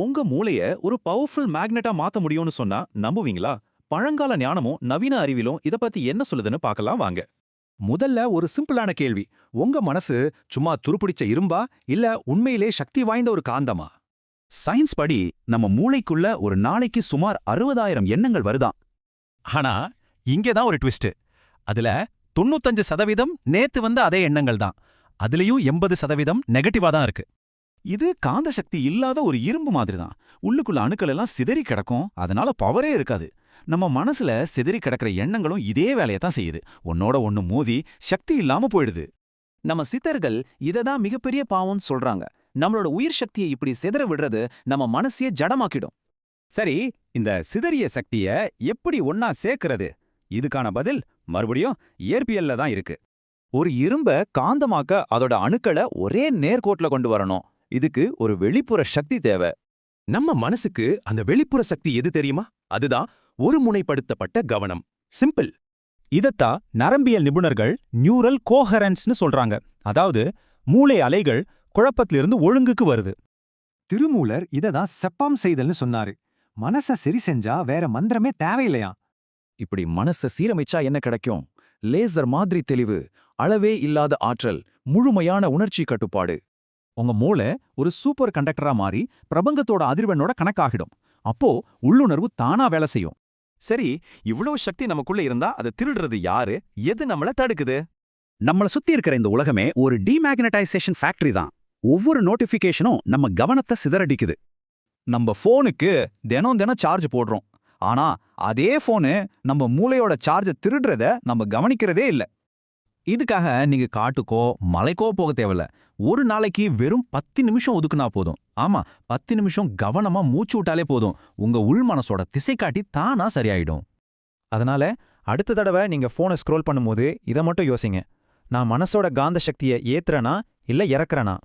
உங்க மூளைய ஒரு பவர்ஃபுல் மேக்னெட்டா மாத்த முடியும்னு சொன்னா நம்புவீங்களா? பழங்கால ஞானமும் நவீன அறிவிலும் இத பத்தி என்ன சொல்லுதுன்னு பார்க்கலாம் வாங்க. முதல்ல ஒரு சிம்பிளான கேள்வி. உங்க மனசு சும்மா துருப்பிடிச்ச இரும்பா இல்ல உண்மையிலே சக்தி வாய்ந்த ஒரு காந்தமா? சயின்ஸ் படி நம்ம மூளைக்குள்ள ஒரு நாளைக்கு சுமார் 60,000 எண்ணங்கள் வருதாம். ஆனா இங்கே தான் ஒரு ட்விஸ்ட். அதுல 95% நேத்து வந்த அதே எண்ணங்கள் தான். அதுலயும் 80% நெகட்டிவா தான் இருக்கு. இது காந்த சக்தி இல்லாத ஒரு இரும்பு மாதிரி தான். உள்ளுக்குள்ள அணுக்கள் எல்லாம் சிதறி கிடக்கும், அதனால பவரே இருக்காது. நம்ம மனசுல சிதறி கிடக்கிற எண்ணங்களும் இதே வேலையை தான் செய்யுது. ஒன்னோட ஒன்னு மோதி சக்தி இல்லாம போயிடுது. நம்ம சித்தர்கள் இததான் மிகப்பெரிய பாவம்னு சொல்றாங்க. நம்மளோட உயிர் சக்தியை இப்படி சிதற விடுறது நம்ம மனசையே ஜடமாக்கிடும். சரி, இந்த சிதறிய சக்திய எப்படி ஒன்னா சேர்க்கிறது? இதுக்கான பதில் மறுபடியும் இயற்பியல்ல தான் இருக்கு. ஒரு இரும்ப காந்தமாக்க அதோட அணுக்களை ஒரே நேர்கோட்ல கொண்டு வரணும். இதுக்கு ஒரு வெளிப்புற சக்தி தேவை. நம்ம மனசுக்கு அந்த வெளிப்புற சக்தி எது தெரியுமா? அதுதான் ஒருமுனைப்படுத்தப்பட்ட கவனம். சிம்பிள். இதத்தான் நரம்பியல் நிபுணர்கள் நியூரல் கோஹரன்ஸ்னு சொல்றாங்க. அதாவது மூளை அலைகள் குழப்பத்திலிருந்து ஒழுங்குக்கு வருது. திருமூலர் இததான் செப்பாம் செய்தல்னு சொன்னாரு. மனச சரி செஞ்சா வேற மந்திரமே தேவையில்லையா? இப்படி மனச சீரமைச்சா என்ன கிடைக்கும்? லேசர் மாதிரி தெளிவு, அளவே இல்லாத ஆற்றல், முழுமையான உணர்ச்சி கட்டுப்பாடு. உங்க மூளை ஒரு சூப்பர் கண்டக்டரா மாறி பிரபஞ்சத்தோட அதிர்வெண்ணோட கணக்காகிடும். அப்போ உள்ளுணர்வு தானா வேலை செய்யும். சரி, இவ்வளவு சக்தி நமக்குள்ள இருந்தா அதை திருடுறது யாரு? எது நம்மள தடுக்குது? நம்மள சுத்தி இருக்கிற இந்த உலகமே ஒரு டிமேக்னடைசேஷன் ஃபேக்டரி தான். ஒவ்வொரு நோட்டிஃபிகேஷனும் நம்ம கவனத்தை சிதறடிக்குது. நம்ம ஃபோனுக்கு தினம் தினம் சார்ஜ் போடுறோம். ஆனா அதே ஃபோனு நம்ம மூளையோட சார்ஜை திருடுறத நம்ம கவனிக்கிறதே இல்ல. இதுக்காக நீங்க காட்டுக்கோ மலைக்கோ போக தேவையில்ல. ஒரு நாளைக்கு வெறும் 10 நிமிஷம் ஒதுக்குனா போதும். ஆமா, 10 நிமிஷம் கவனமா மூச்சு விட்டாலே போதும். உங்க உள் மனசோட திசை காட்டி தானா சரியாயிடும். அதனால அடுத்த தடவை நீங்க ஃபோனை ஸ்க்ரோல் பண்ணும்போது இதை மட்டும் யோசிங்க. நான் மனசோட காந்த சக்தியை ஏத்துறேனா இல்ல இறக்குறேனா?